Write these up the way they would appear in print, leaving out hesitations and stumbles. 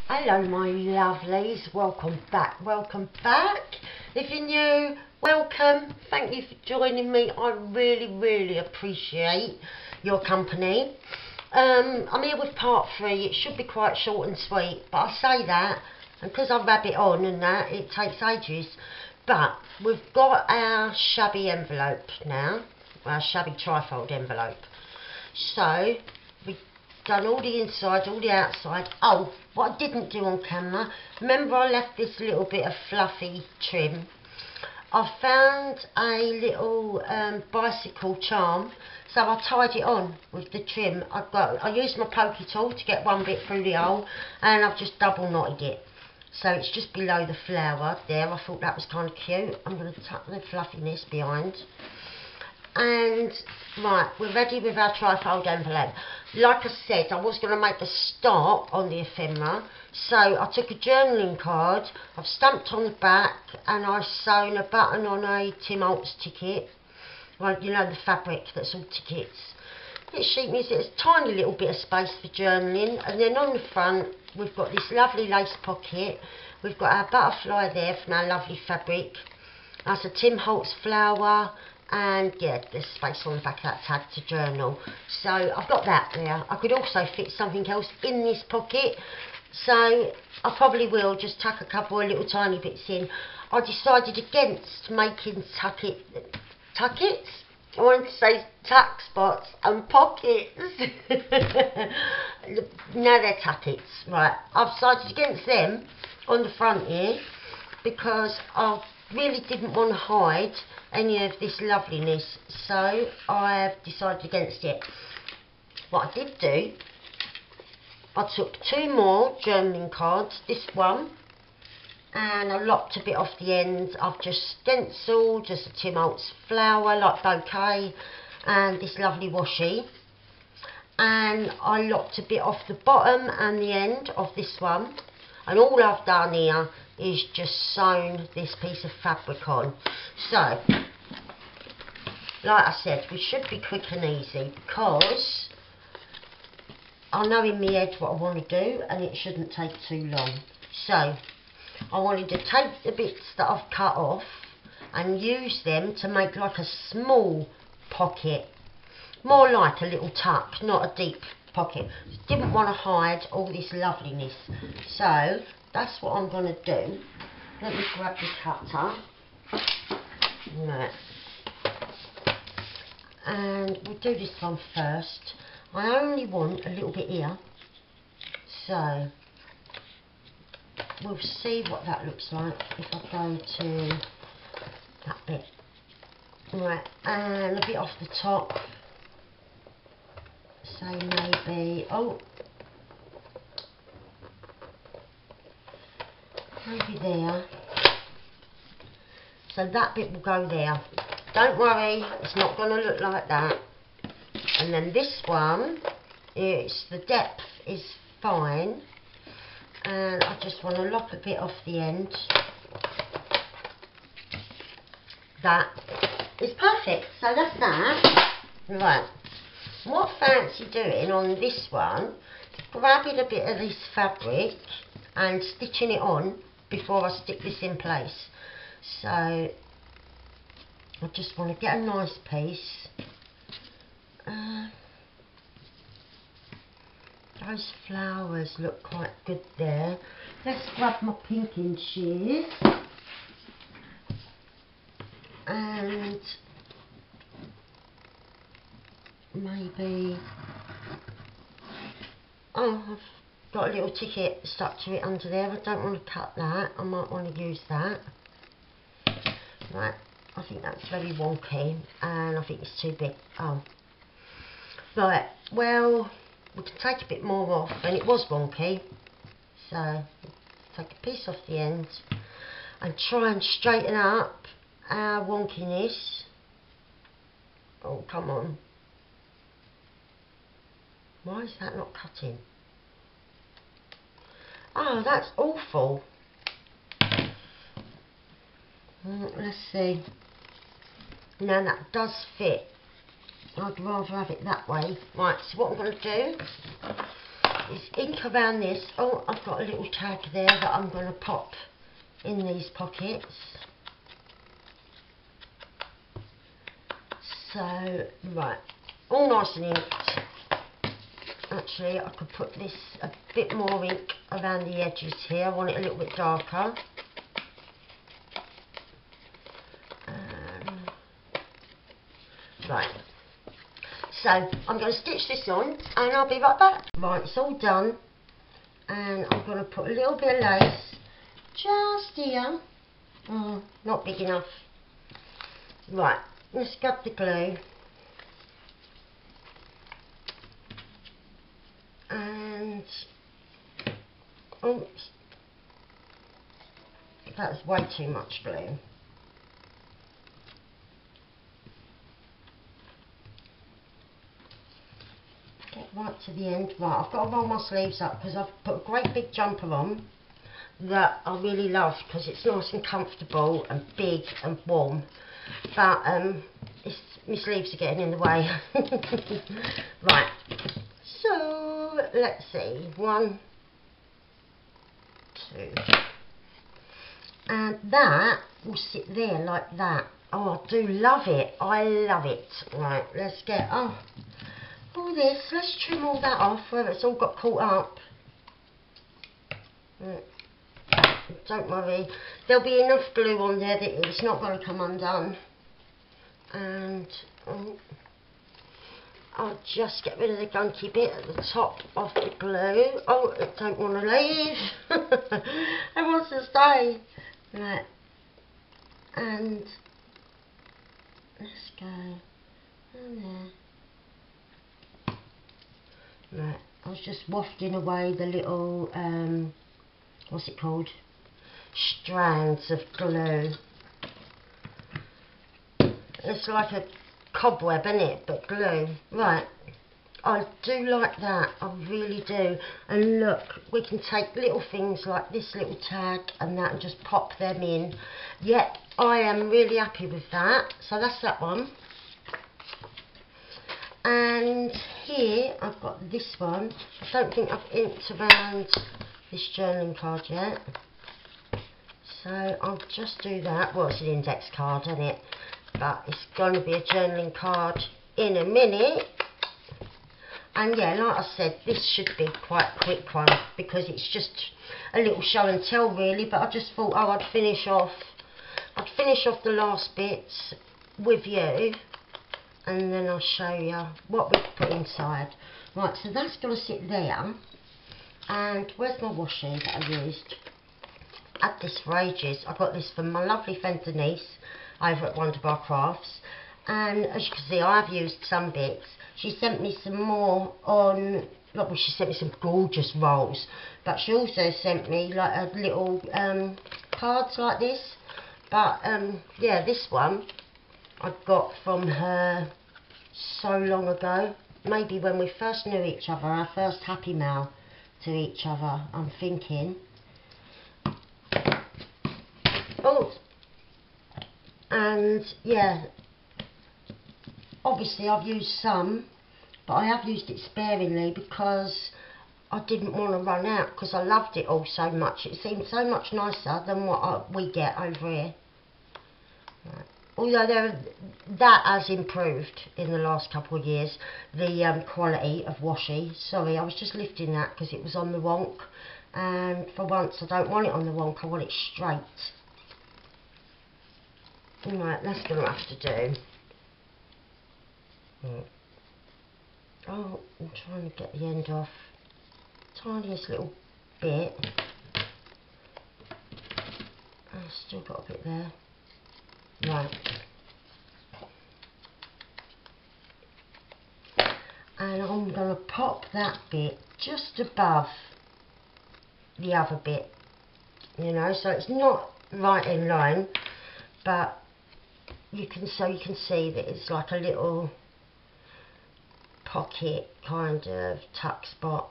Hello my lovelies, welcome back. If you're new, welcome, thank you for joining me. I really appreciate your company. I'm here with part 3. It should be quite short and sweet, but I say that, and because I rabbit on and that, it takes ages. But we've got our Shabby envelope now, our Shabby trifold envelope. So we've done all the inside, all the outside. Oh, what I didn't do on camera, remember I left this little bit of fluffy trim. I found a little bicycle charm, so I tied it on with the trim. I used my pokey tool to get one bit through the hole, and I've just double knotted it. So it's just below the flower there. I thought that was kind of cute. I'm going to tuck the fluffiness behind. And right, we're ready with our trifold envelope. Like I said, I was going to make a start on the ephemera, so I took a journaling card, I've stamped on the back, and I've sewn a button on a Tim Holtz ticket. Well, you know, the fabric that's all tickets. It's sheet music, there's a tiny little bit of space for journaling, and then on the front we've got this lovely lace pocket. We've got our butterfly there from our lovely fabric. That's a Tim Holtz flower. And yeah, there's space on the back of that tag to journal. So I've got that there. I could also fit something else in this pocket, so I probably will just tuck a couple of little tiny bits in. I decided against making tuckets. I wanted to say tuck spots and pockets. No, they're tuckets. Right, I've decided against them on the front here because I really didn't want to hide any of this loveliness, so I have decided against it. What I did do, I took 2 more journaling cards, this one, and I lopped a bit off the end. I've just stenciled just a Tim Holtz flower like bouquet and this lovely washi, and I lopped a bit off the bottom and the end of this one, and all I've done here is just sewn this piece of fabric on. So like I said, we should be quick and easy because I know in my head what I want to do, and it shouldn't take too long. So I wanted to take the bits that I've cut off and use them to make like a small pocket, more like a little tuck, not a deep pocket. Didn't want to hide all this loveliness, so that's what I'm going to do. Let me grab the cutter. Right. And we'll do this one first. I only want a little bit here, so we'll see what that looks like if I go to that bit. Right, and a bit off the top. Say maybe, maybe there. So that bit will go there. Don't worry, it's not going to look like that. And then this one, the depth is fine, and I just want to lop a bit off the end. That is perfect. So that's that. Right. What I fancy doing on this one, grabbing a bit of this fabric and stitching it on before I stick this in place. So I just want to get a nice piece. Those flowers look quite good there. Let's grab my pinking shears and maybe, I've got a little ticket stuck to it under there. I don't want to cut that. I might want to use that. Right, I think that's very wonky, and I think it's too big. Right, well, we can take a bit more off, and it was wonky, so take a piece off the end and try and straighten up our wonkiness. Oh, come on. Why is that not cutting? Oh, that's awful. Let's see. Now that does fit. I'd rather have it that way. Right, so what I'm going to do, is ink around this. Oh, I've got a little tag there that I'm going to pop in these pockets. So, right, all nice and inked. Actually, I could put this a bit more ink around the edges here. I want it a little bit darker. Right, so I'm going to stitch this on and I'll be right back. Right, it's all done, and I'm going to put a little bit of lace just here. Oh, not big enough. Right, let's grab the glue. And, oops, that was way too much glue. Get right to the end. Right, I've got to roll my sleeves up because I've put a great big jumper on that I really love because it's nice and comfortable and big and warm. But my sleeves are getting in the way. Right, so let's see, 1, 2, and that will sit there like that. Oh, I do love it. I love it. Right, let's get all this. Let's trim all that off where it's all got caught up. Don't worry, there'll be enough glue on there that it's not going to come undone. And I'll just get rid of the gunky bit at the top of the glue. Oh, I don't want to leave. It wants to stay. Right, and let's go in there. Right, I was just wafting away the little, what's it called? Strands of glue. It's like a cobweb, isn't it? But glue. Right. I do like that. I really do. And look, we can take little things like this little tag and that and just pop them in. Yeah, I am really happy with that. So that's that one. And here I've got this one. I don't think I've inked around this journaling card yet. So I'll just do that. Well, it's an index card, isn't it? But it's going to be a journaling card in a minute. And yeah, like I said, this should be quite a quick one because it's just a little show and tell really. But I just thought, oh, I'd finish off the last bits with you, and then I'll show you what we've put inside. Right, so that's going to sit there. And where's my washi that I used? I had this for ages. I got this from my lovely friend Denise over at Wonderbar Crafts, and as you can see, I've used some bits. She sent me some more on, well, she sent me some gorgeous rolls, but she also sent me like a little cards like this. But yeah, this one I got from her so long ago, maybe when we first knew each other, our first happy mail to each other, I'm thinking. Oh, and yeah, obviously I've used some, but I have used it sparingly because I didn't want to run out because I loved it all so much. It seemed so much nicer than what we get over here. Right. Although that has improved in the last couple of years, the quality of washi. Sorry, I was just lifting that because it was on the wonk, and for once I don't want it on the wonk, I want it straight. Right, that's going to have to do. Oh, I'm trying to get the end off. Tiniest little bit. I've still got a bit there. Right. And I'm going to pop that bit just above the other bit. You know, so it's not right in line, but you can see that it's like a little pocket kind of tuck spot,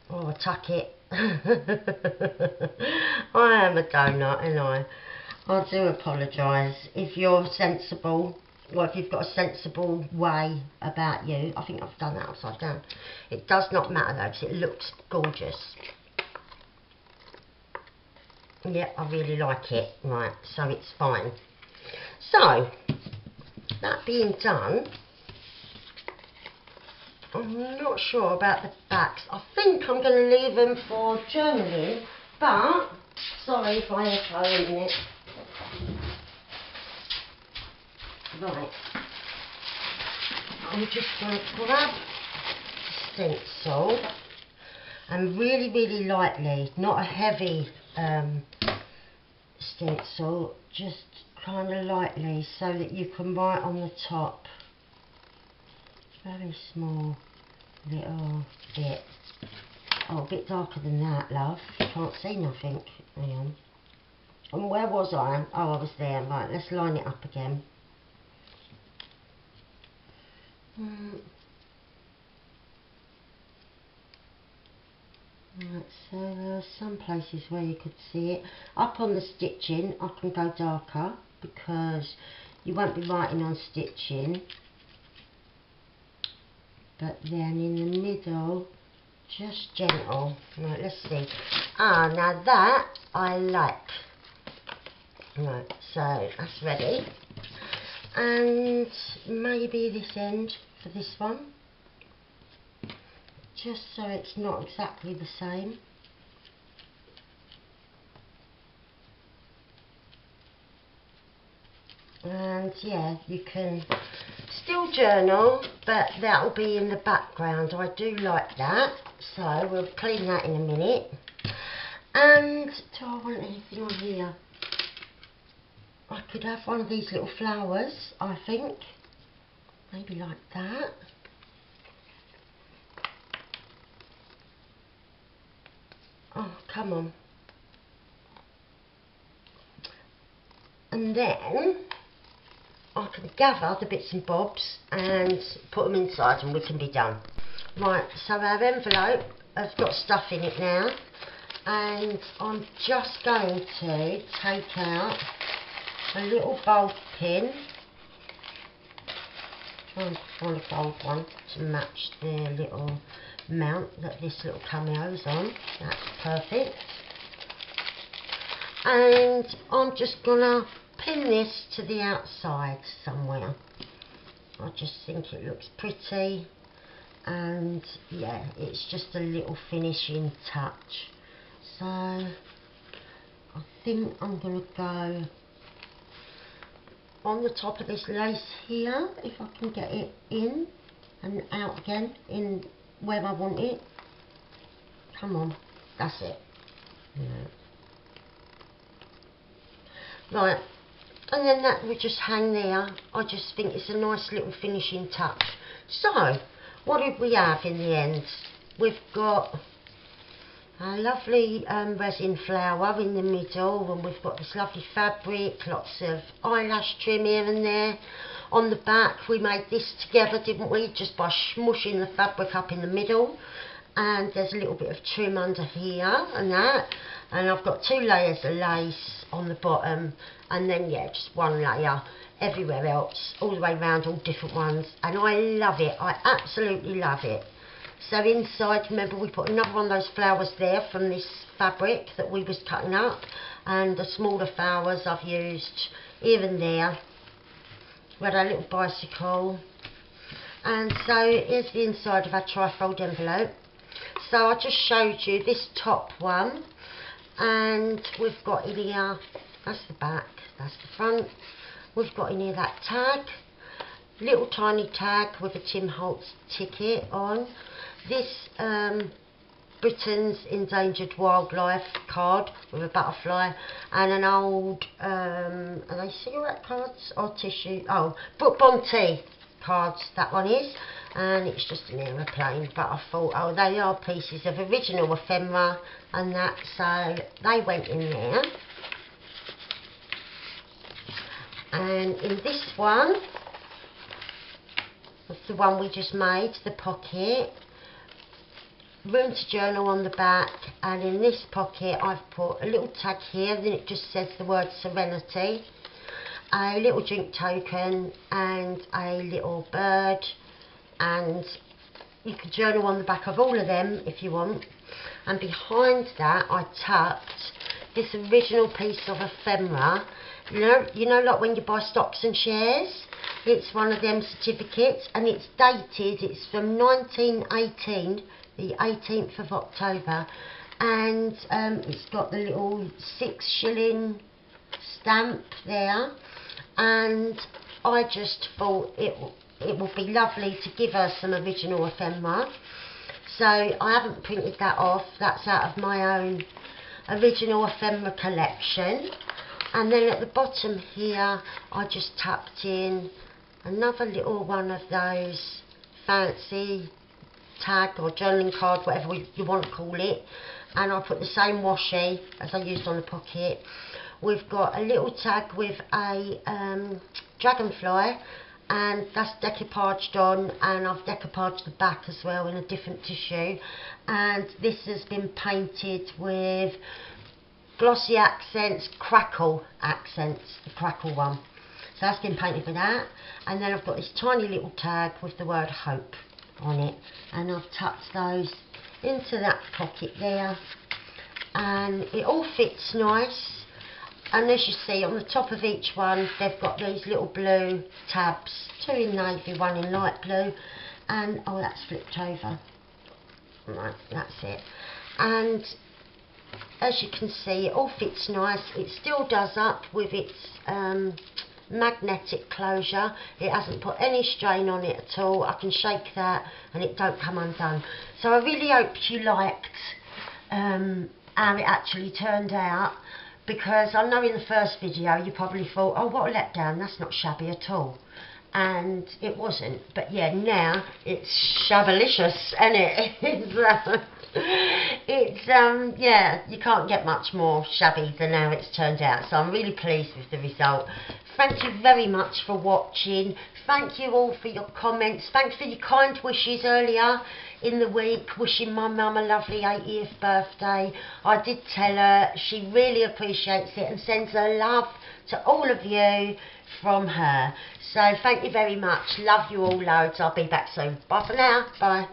or a tuck it. I am a donut, and I do apologise. If you're sensible or if you've got a sensible way about you. I think I've done that upside down. It does not matter though, because it looks gorgeous. Yeah, I really like it. Right, so it's fine. So, that being done, I'm not sure about the backs. I think I'm going to leave them for journaling, but, sorry if I echo in a minute. Right, I'm just going to grab the stencil and really lightly, not a heavy stencil, just kind of lightly so that you can write on the top. Very small little bit. Oh, a bit darker than that, love. You can't see nothing. Hang on. And where was I? Oh, I was there. Right, let's line it up again. Right, so there are some places where you could see it. Up on the stitching, I can go darker because you won't be writing on stitching. But then in the middle, just gentle. Right, let's see. Ah, now that I like. Right, so that's ready. And maybe this end for this one. Just so it's not exactly the same. And yeah, you can still journal, but that will be in the background. I do like that, so we'll clean that in a minute. And do I want anything on here? I could have one of these little flowers, I think. Maybe like that. Oh, come on. And then I can gather the bits and bobs and put them inside and we can be done. Right, so our envelope has got stuff in it now, and I'm just going to take out a little bulb pin. Try and find a gold one to match the little mount that this little cameo's on. That's perfect. And I'm just gonna pin this to the outside somewhere. I just think it looks pretty, and yeah, it's just a little finishing touch. So I think I'm gonna go on the top of this lace here, if I can get it in and out again in where I want it. Come on, that's it. Yeah. Right, and then that would just hang there. I just think it's a nice little finishing touch. So, what did we have in the end? We've got a lovely resin flower in the middle, and we've got this lovely fabric, lots of eyelash trim here and there. On the back we made this together, didn't we, just by smushing the fabric up in the middle. And there's a little bit of trim under here and that, and I've got 2 layers of lace on the bottom, and then yeah, just 1 layer everywhere else, all the way around, all different ones, and I love it. I absolutely love it. So inside, remember, we put another one of those flowers there from this fabric that we was cutting up, and the smaller flowers I've used here and there. We had a little bicycle, and so here's the inside of our trifold envelope. So I just showed you this top one, and we've got in here, that's the back, that's the front. We've got in here that tag, little tiny tag with a Tim Holtz ticket on. This Britain's Endangered Wildlife card with a butterfly, and an old, are they cigarette cards or tissue? Oh, Book Bounty cards, that one is. And it's just an aeroplane, but I thought, oh, they are pieces of original ephemera and that, so they went in there. And in this one, that's the one we just made, the pocket, room to journal on the back, and in this pocket I've put a little tag here, then it just says the word Serenity. a little drink token and a little bird, and you can journal on the back of all of them if you want. And behind that I tucked this original piece of ephemera. You know like when you buy stocks and shares? It's one of them certificates, and it's dated, it's from 1918, the 18th of October, and it's got the little 6-shilling stamp there, and I just thought it would be lovely to give her some original ephemera. So I haven't printed that off, that's out of my own original ephemera collection. And then at the bottom here I just tucked in another little one of those fancy tag or journaling card, whatever you want to call it, and I put the same washi as I used on the pocket. We've got a little tag with a dragonfly, and that's decoupaged on, and I've decoupaged the back as well in a different tissue, and this has been painted with glossy accents, crackle accents, the crackle one. So that's been painted with that, and then I've got this tiny little tag with the word hope on it, and I've tucked those into that pocket there, and it all fits nice. And as you see, on the top of each one they've got these little blue tabs, 2 in navy, 1 in light blue, and oh, that's flipped over, right, that's it. And as you can see, it all fits nice. It still does up with its magnetic closure. It hasn't put any strain on it at all. I can shake that and it don't come undone. So I really hope you liked how it actually turned out, because I know in the first video you probably thought, oh, what a letdown, that's not shabby at all. And it wasn't, but yeah, now it's shabalicious, isn't it? Yeah, you can't get much more shabby than how it's turned out, so I'm really pleased with the result. Thank you very much for watching. Thank you all for your comments. Thanks for your kind wishes earlier in the week, wishing my mum a lovely 80th birthday. I did tell her, she really appreciates it and sends her love to all of you from her. So thank you very much. Love you all loads. I'll be back soon. Bye for now. Bye.